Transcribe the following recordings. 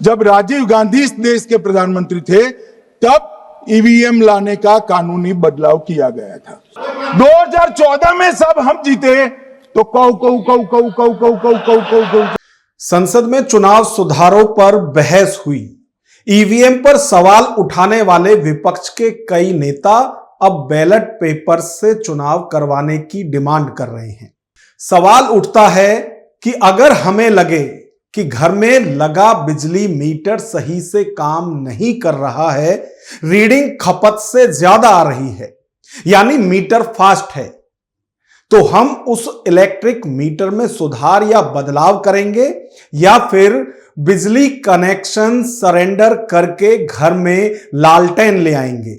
जब राजीव गांधी इस देश के प्रधानमंत्री थे तब ईवीएम लाने का कानूनी बदलाव किया गया था। 2014 में सब हम जीते तो कौ संसद में चुनाव सुधारों पर बहस हुई। ईवीएम पर सवाल उठाने वाले विपक्ष के कई नेता अब बैलेट पेपर से चुनाव करवाने की डिमांड कर रहे हैं। सवाल उठता है कि अगर हमें लगे कि घर में लगा बिजली मीटर सही से काम नहीं कर रहा है, रीडिंग खपत से ज्यादा आ रही है, यानी मीटर फास्ट है, तो हम उस इलेक्ट्रिक मीटर में सुधार या बदलाव करेंगे या फिर बिजली कनेक्शन सरेंडर करके घर में लालटेन ले आएंगे।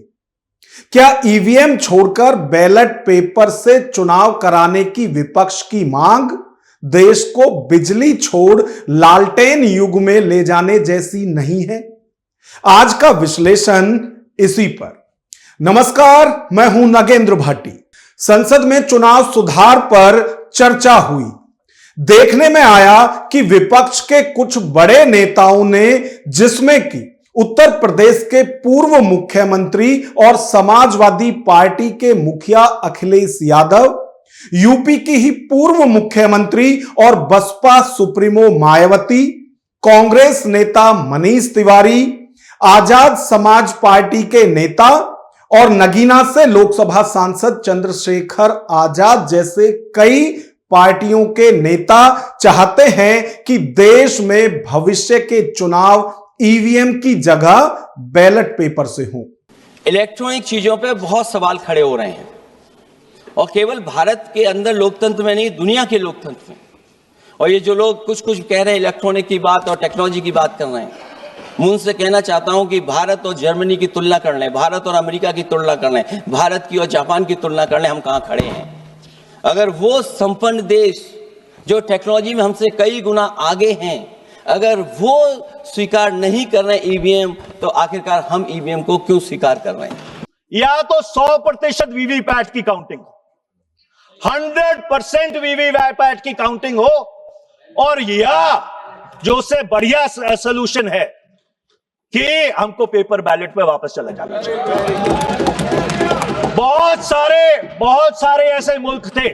क्या ईवीएम छोड़कर बैलेट पेपर से चुनाव कराने की विपक्ष की मांग देश को बिजली छोड़ लालटेन युग में ले जाने जैसी नहीं है? आज का विश्लेषण इसी पर। नमस्कार, मैं हूं नागेंद्र भाटी। संसद में चुनाव सुधार पर चर्चा हुई। देखने में आया कि विपक्ष के कुछ बड़े नेताओं ने, जिसमें कि उत्तर प्रदेश के पूर्व मुख्यमंत्री और समाजवादी पार्टी के मुखिया अखिलेश यादव, यूपी की ही पूर्व मुख्यमंत्री और बसपा सुप्रीमो मायावती, कांग्रेस नेता मनीष तिवारी, आजाद समाज पार्टी के नेता और नगीना से लोकसभा सांसद चंद्रशेखर आजाद जैसे कई पार्टियों के नेता चाहते हैं कि देश में भविष्य के चुनाव ईवीएम की जगह बैलेट पेपर से हो। इलेक्ट्रॉनिक चीजों पे बहुत सवाल खड़े हो रहे हैं और केवल भारत के अंदर लोकतंत्र में नहीं, दुनिया के लोकतंत्र में। और ये जो लोग कुछ कह रहे हैं इलेक्ट्रॉनिक की बात और टेक्नोलॉजी की बात कर रहे हैं, मैं उनसे कहना चाहता हूं कि भारत और जर्मनी की तुलना कर लें, भारत और अमेरिका की तुलना कर लें, भारत की और जापान की तुलना कर लें, हम कहां खड़े हैं। अगर वो संपन्न देश जो टेक्नोलॉजी में हमसे कई गुना आगे हैं, अगर वो स्वीकार नहीं कर रहे ईवीएम, तो आखिरकार हम ईवीएम को क्यों स्वीकार कर रहे हैं? या तो 100% वीवीपैट की काउंटिंग, 100% वीवीपैट की काउंटिंग हो, और या जो उससे बढ़िया सोल्यूशन है कि हमको पेपर बैलेट पे वापस चला जाना चाहिए। बहुत सारे ऐसे मुल्क थे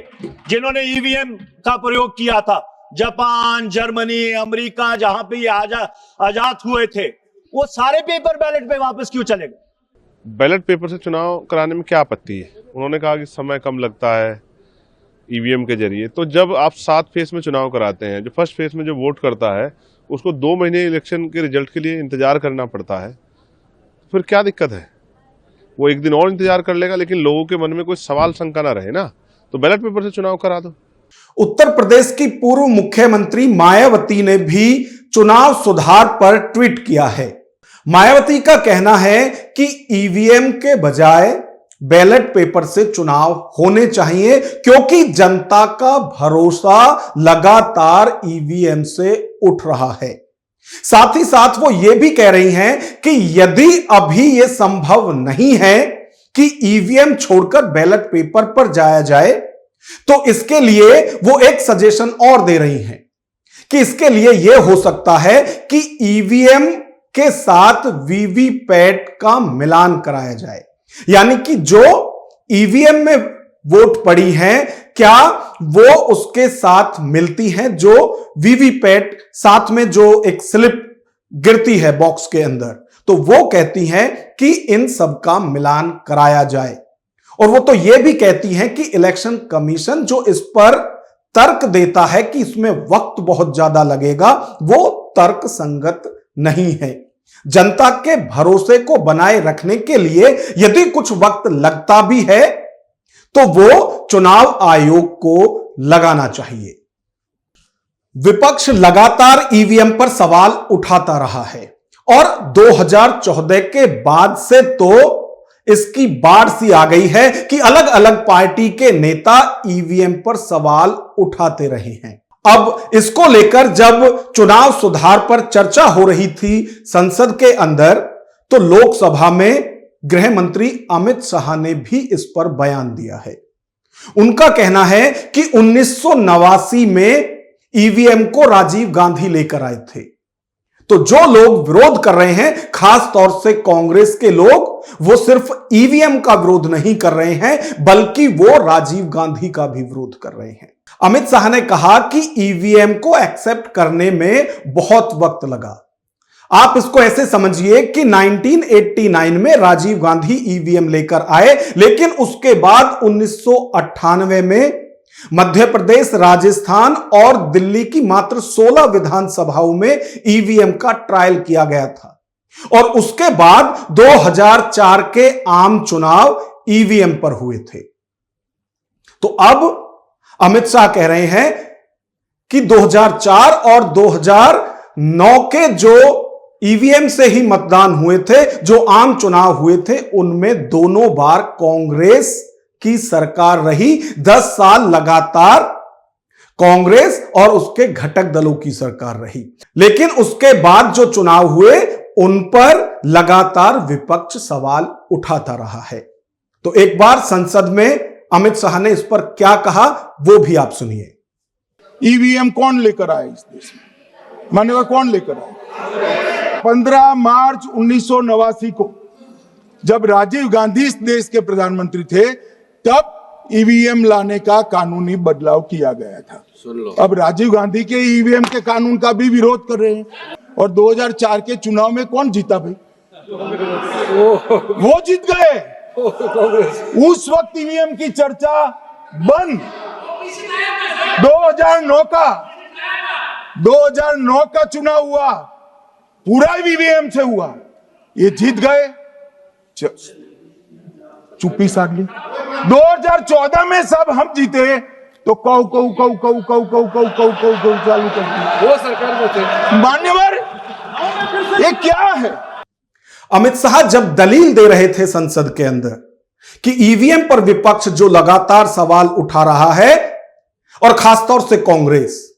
जिन्होंने ईवीएम का प्रयोग किया था। जापान, जर्मनी, अमेरिका, जहां पे ये आजाद हुए थे, वो सारे पेपर बैलेट पे वापस क्यों चले गए? बैलेट पेपर से चुनाव कराने में क्या आपत्ति है? उन्होंने कहा कि समय कम लगता है ईवीएम के जरिए। तो जब आप 7 फेज में चुनाव कराते हैं, जो फर्स्ट फेज में जो वोट करता है उसको 2 महीने इलेक्शन के रिजल्ट के लिए इंतजार करना पड़ता है, फिर क्या दिक्कत है? वो एक दिन और इंतजार कर लेगा, लेकिन लोगों के मन में कोई सवाल शंका ना रहे ना, तो बैलेट पेपर से चुनाव करा दो। उत्तर प्रदेश की पूर्व मुख्यमंत्री मायावती ने भी चुनाव सुधार पर ट्वीट किया है। मायावती का कहना है कि ईवीएम के बजाय बैलेट पेपर से चुनाव होने चाहिए, क्योंकि जनता का भरोसा लगातार ईवीएम से उठ रहा है। साथ ही साथ वो ये भी कह रही हैं कि यदि अभी यह संभव नहीं है कि ईवीएम छोड़कर बैलेट पेपर पर जाया जाए, तो इसके लिए वो एक सजेशन और दे रही हैं कि इसके लिए यह हो सकता है कि ईवीएम के साथ वीवीपैट का मिलान कराया जाए, यानी कि जो ईवीएम में वोट पड़ी हैं, क्या वो उसके साथ मिलती हैं जो वीवीपैट साथ में जो एक स्लिप गिरती है बॉक्स के अंदर, तो वो कहती हैं कि इन सब का मिलान कराया जाए। और वो तो ये भी कहती हैं कि इलेक्शन कमीशन जो इस पर तर्क देता है कि इसमें वक्त बहुत ज्यादा लगेगा, वो तर्क संगत नहीं है। जनता के भरोसे को बनाए रखने के लिए यदि कुछ वक्त लगता भी है तो वो चुनाव आयोग को लगाना चाहिए। विपक्ष लगातार ईवीएम पर सवाल उठाता रहा है और 2014 के बाद से तो इसकी बाढ़ सी आ गई है कि अलग अलग पार्टी के नेता ईवीएम पर सवाल उठाते रहे हैं। अब इसको लेकर जब चुनाव सुधार पर चर्चा हो रही थी संसद के अंदर, तो लोकसभा में गृह मंत्री अमित शाह ने भी इस पर बयान दिया है। उनका कहना है कि 1989 में ईवीएम को राजीव गांधी लेकर आए थे, तो जो लोग विरोध कर रहे हैं, खास तौर से कांग्रेस के लोग, वो सिर्फ ईवीएम का विरोध नहीं कर रहे हैं, बल्कि वो राजीव गांधी का भी विरोध कर रहे हैं। अमित शाह ने कहा कि ईवीएम को एक्सेप्ट करने में बहुत वक्त लगा। आप इसको ऐसे समझिए कि 1989 में राजीव गांधी ईवीएम लेकर आए, लेकिन उसके बाद 1998 में मध्य प्रदेश, राजस्थान और दिल्ली की मात्र 16 विधानसभाओं में ईवीएम का ट्रायल किया गया था और उसके बाद 2004 के आम चुनाव ईवीएम पर हुए थे। तो अब अमित शाह कह रहे हैं कि 2004 और 2009 के जो ईवीएम से ही मतदान हुए थे, जो आम चुनाव हुए थे, उनमें दोनों बार कांग्रेस की सरकार रही। 10 साल लगातार कांग्रेस और उसके घटक दलों की सरकार रही, लेकिन उसके बाद जो चुनाव हुए उन पर लगातार विपक्ष सवाल उठाता रहा है। तो एक बार संसद में अमित शाह ने इस पर क्या कहा, वो भी आप सुनिए। ईवीएम कौन लेकर आया इस देश में? मान्यवर कौन लेकर आया? 15 मार्च 1989 को जब राजीव गांधी इस देश के प्रधानमंत्री थे, तब ईवीएम लाने का कानूनी बदलाव किया गया था। अब राजीव गांधी के ईवीएम के कानून का भी विरोध कर रहे हैं। और 2004 के चुनाव में कौन जीता भाई? वो जीत गए। उस वक्त ईवीएम की चर्चा बंद। 2009 का चुनाव हुआ, पूरा ईवीएम से हुआ, ये जीत गए, चुप्पी साध ली। 2014 में सब हम जीते तो कौ कौ कौ कौ कौ कौ कौ कौ कौ कौ चालू कर दी। वो सरकार में थे। मान्यवर, ये क्या है? अमित शाह जब दलील दे रहे थे संसद के अंदर कि ईवीएम पर विपक्ष जो लगातार सवाल उठा रहा है, और खासतौर से कांग्रेस,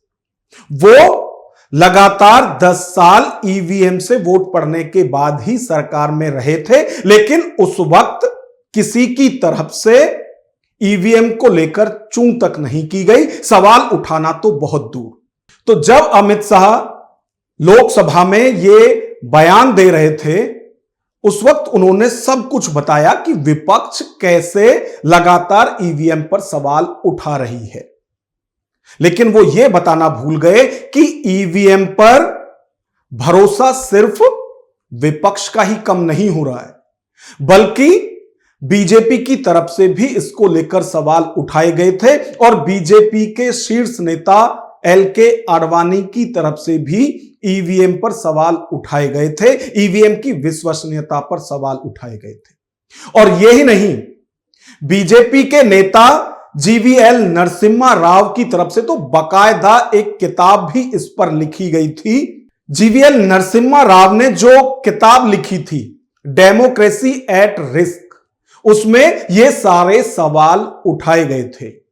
वो लगातार 10 साल ईवीएम से वोट पड़ने के बाद ही सरकार में रहे थे, लेकिन उस वक्त किसी की तरफ से ईवीएम को लेकर चूं तक नहीं की गई, सवाल उठाना तो बहुत दूर। तो जब अमित शाह लोकसभा में ये बयान दे रहे थे, उस वक्त उन्होंने सब कुछ बताया कि विपक्ष कैसे लगातार ईवीएम पर सवाल उठा रही है, लेकिन वो ये बताना भूल गए कि ईवीएम पर भरोसा सिर्फ विपक्ष का ही कम नहीं हो रहा है, बल्कि बीजेपी की तरफ से भी इसको लेकर सवाल उठाए गए थे और बीजेपी के शीर्ष नेता एलके आडवाणी की तरफ से भी ईवीएम पर सवाल उठाए गए थे, ईवीएम की विश्वसनीयता पर सवाल उठाए गए थे। और यही नहीं, बीजेपी के नेता जीवीएल नरसिम्हा राव की तरफ से तो बाकायदा एक किताब भी इस पर लिखी गई थी। जीवीएल नरसिम्हा राव ने जो किताब लिखी थी, डेमोक्रेसी एट रिस्क, उसमें ये सारे सवाल उठाए गए थे।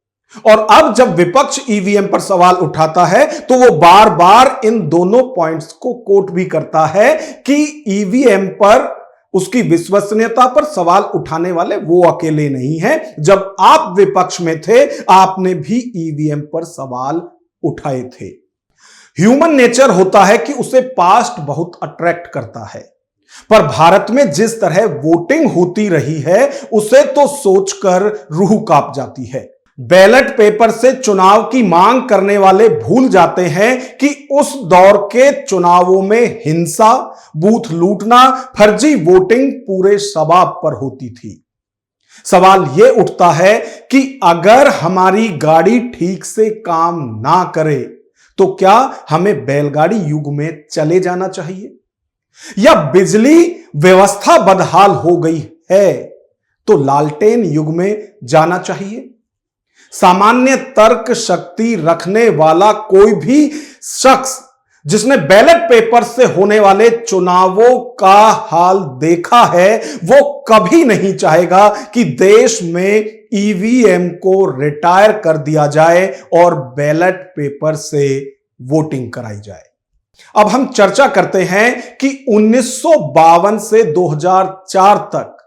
और अब जब विपक्ष ईवीएम पर सवाल उठाता है तो वो बार बार इन दोनों पॉइंट्स को कोट भी करता है कि ईवीएम पर उसकी विश्वसनीयता पर सवाल उठाने वाले वो अकेले नहीं हैं। जब आप विपक्ष में थे, आपने भी ईवीएम पर सवाल उठाए थे। ह्यूमन नेचर होता है कि उसे पास्ट बहुत अट्रैक्ट करता है, पर भारत में जिस तरह वोटिंग होती रही है, उसे तो सोचकर रूह कांप जाती है। बैलेट पेपर से चुनाव की मांग करने वाले भूल जाते हैं कि उस दौर के चुनावों में हिंसा, बूथ लूटना, फर्जी वोटिंग पूरे शबाब पर होती थी। सवाल यह उठता है कि अगर हमारी गाड़ी ठीक से काम ना करे तो क्या हमें बैलगाड़ी युग में चले जाना चाहिए, या बिजली व्यवस्था बदहाल हो गई है तो लालटेन युग में जाना चाहिए? सामान्य तर्क शक्ति रखने वाला कोई भी शख्स जिसने बैलेट पेपर से होने वाले चुनावों का हाल देखा है, वो कभी नहीं चाहेगा कि देश में ईवीएम को रिटायर कर दिया जाए और बैलेट पेपर से वोटिंग कराई जाए। अब हम चर्चा करते हैं कि 1952 से 2004 तक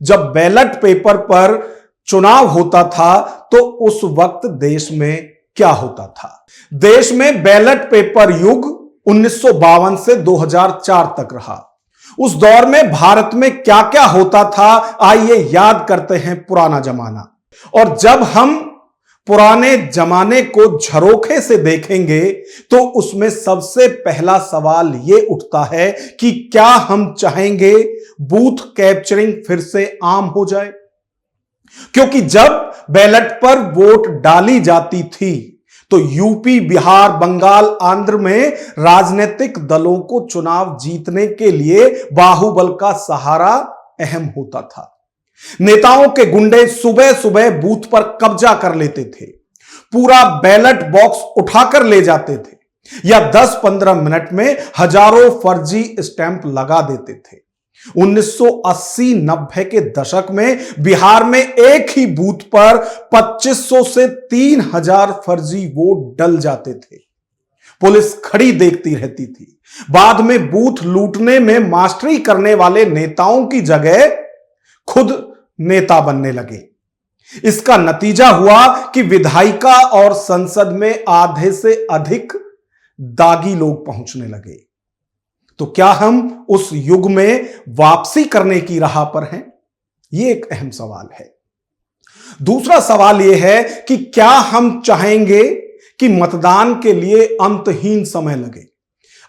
जब बैलेट पेपर पर चुनाव होता था तो उस वक्त देश में क्या होता था। देश में बैलेट पेपर युग 1952 से 2004 तक रहा। उस दौर में भारत में क्या क्या होता था, आइए याद करते हैं पुराना जमाना। और जब हम पुराने जमाने को झरोखे से देखेंगे तो उसमें सबसे पहला सवाल यह उठता है कि क्या हम चाहेंगे बूथ कैप्चरिंग फिर से आम हो जाए? क्योंकि जब बैलेट पर वोट डाली जाती थी तो यूपी, बिहार, बंगाल, आंध्र में राजनीतिक दलों को चुनाव जीतने के लिए बाहुबल का सहारा अहम होता था। नेताओं के गुंडे सुबह सुबह बूथ पर कब्जा कर लेते थे, पूरा बैलेट बॉक्स उठाकर ले जाते थे या 10-15 मिनट में हजारों फर्जी स्टैंप लगा देते थे। 1980-90 के दशक में बिहार में एक ही बूथ पर 2500 से 3000 फर्जी वोट डल जाते थे। पुलिस खड़ी देखती रहती थी। बाद में बूथ लूटने में मास्टरी करने वाले नेताओं की जगह खुद नेता बनने लगे। इसका नतीजा हुआ कि विधायिका और संसद में आधे से अधिक दागी लोग पहुंचने लगे। तो क्या हम उस युग में वापसी करने की राह पर हैं? यह एक अहम सवाल है। दूसरा सवाल यह है कि क्या हम चाहेंगे कि मतदान के लिए अंतहीन समय लगे?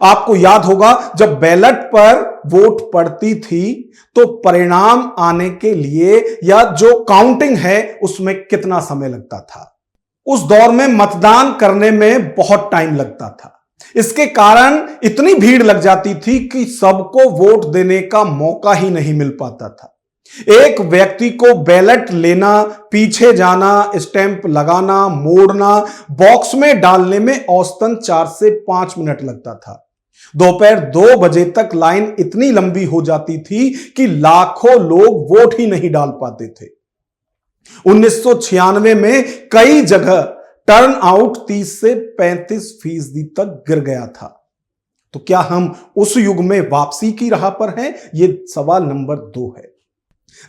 आपको याद होगा जब बैलेट पर वोट पड़ती थी तो परिणाम आने के लिए या जो काउंटिंग है उसमें कितना समय लगता था। उस दौर में मतदान करने में बहुत टाइम लगता था। इसके कारण इतनी भीड़ लग जाती थी कि सबको वोट देने का मौका ही नहीं मिल पाता था। एक व्यक्ति को बैलेट लेना, पीछे जाना, स्टैंप लगाना, मोड़ना, बॉक्स में डालने में औसतन 4 से 5 मिनट लगता था। दोपहर 2 बजे तक लाइन इतनी लंबी हो जाती थी कि लाखों लोग वोट ही नहीं डाल पाते थे। 1996 में कई जगह टर्न आउट 30 से 35% तक गिर गया था। तो क्या हम उस युग में वापसी की राह पर हैं? यह सवाल नंबर 2 है।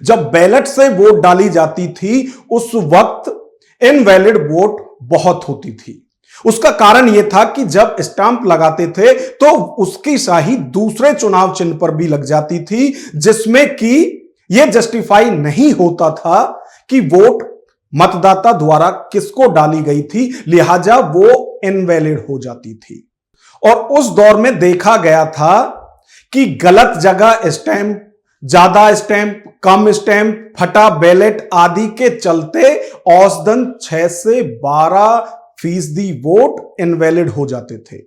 जब बैलेट से वोट डाली जाती थी उस वक्त इनवैलिड वोट बहुत होती थी। उसका कारण यह था कि जब स्टांप लगाते थे तो उसकी शाही दूसरे चुनाव चिन्ह पर भी लग जाती थी, जिसमें कि यह जस्टिफाई नहीं होता था कि वोट मतदाता द्वारा किसको डाली गई थी, लिहाजा वो इनवैलिड हो जाती थी। और उस दौर में देखा गया था कि गलत जगह स्टैंप, ज्यादा स्टैंप, कम स्टैंप, फटा बैलेट आदि के चलते औसतन 6 से 12% वोट इनवैलिड हो जाते थे।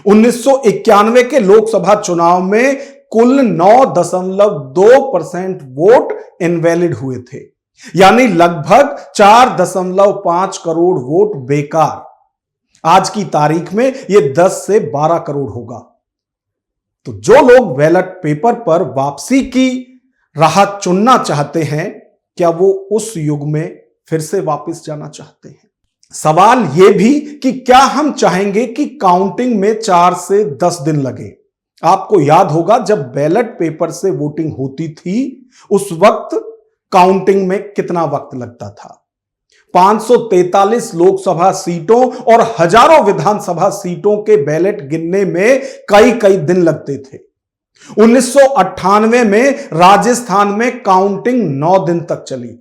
1991 के लोकसभा चुनाव में कुल 9.2% वोट इनवैलिड हुए थे, यानी लगभग 4.5 करोड़ वोट बेकार। आज की तारीख में यह 10 से 12 करोड़ होगा। तो जो लोग बैलेट पेपर पर वापसी की राह चुनना चाहते हैं, क्या वो उस युग में फिर से वापस जाना चाहते हैं? सवाल यह भी कि क्या हम चाहेंगे कि काउंटिंग में 4 से 10 दिन लगे? आपको याद होगा जब बैलेट पेपर से वोटिंग होती थी उस वक्त काउंटिंग में कितना वक्त लगता था। 543 लोकसभा सीटों और हजारों विधानसभा सीटों के बैलेट गिनने में कई दिन लगते थे। 1998 में राजस्थान में काउंटिंग 9 दिन तक चली।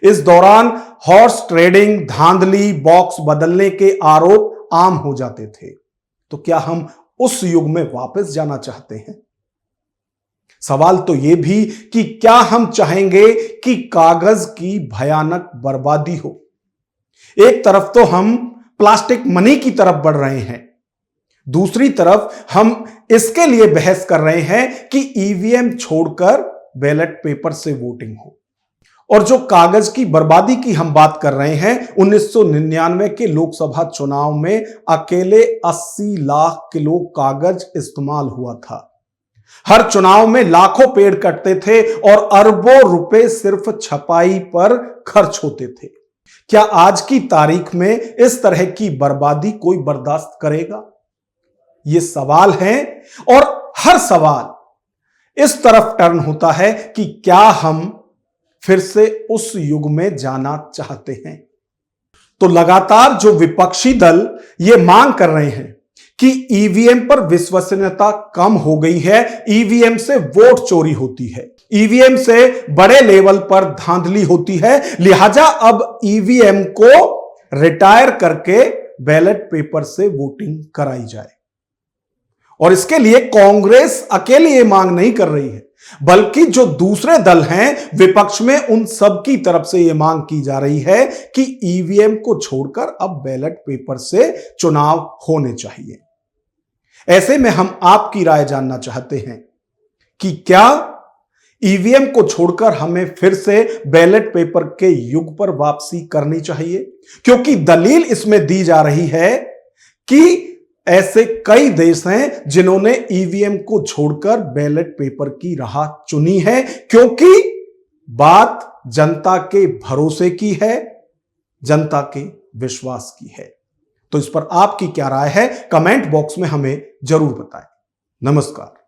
इस दौरान हॉर्स ट्रेडिंग, धांधली, बॉक्स बदलने के आरोप आम हो जाते थे। तो क्या हम उस युग में वापस जाना चाहते हैं? सवाल तो यह भी कि क्या हम चाहेंगे कि कागज की भयानक बर्बादी हो? एक तरफ तो हम प्लास्टिक मनी की तरफ बढ़ रहे हैं, दूसरी तरफ हम इसके लिए बहस कर रहे हैं कि ईवीएम छोड़कर बैलेट पेपर से वोटिंग हो। और जो कागज की बर्बादी की हम बात कर रहे हैं, 1999 के लोकसभा चुनाव में अकेले 80 लाख किलो कागज इस्तेमाल हुआ था। हर चुनाव में लाखों पेड़ कटते थे और अरबों रुपए सिर्फ छपाई पर खर्च होते थे। क्या आज की तारीख में इस तरह की बर्बादी कोई बर्दाश्त करेगा? ये सवाल है और हर सवाल इस तरफ टर्न होता है कि क्या हम फिर से उस युग में जाना चाहते हैं? तो लगातार जो विपक्षी दल ये मांग कर रहे हैं कि ईवीएम पर विश्वसनीयता कम हो गई है, ईवीएम से वोट चोरी होती है, ईवीएम से बड़े लेवल पर धांधली होती है, लिहाजा अब ईवीएम को रिटायर करके बैलेट पेपर से वोटिंग कराई जाए। और इसके लिए कांग्रेस अकेली ये मांग नहीं कर रही है, बल्कि जो दूसरे दल हैं विपक्ष में, उन सब की तरफ से यह मांग की जा रही है कि ईवीएम को छोड़कर अब बैलेट पेपर से चुनाव होने चाहिए। ऐसे में हम आपकी राय जानना चाहते हैं कि क्या ईवीएम को छोड़कर हमें फिर से बैलेट पेपर के युग पर वापसी करनी चाहिए? क्योंकि दलील इसमें दी जा रही है कि ऐसे कई देश हैं जिन्होंने ईवीएम को छोड़कर बैलेट पेपर की राह चुनी है, क्योंकि बात जनता के भरोसे की है, जनता के विश्वास की है। तो इस पर आपकी क्या राय है? कमेंट बॉक्स में हमें जरूर बताएं। नमस्कार।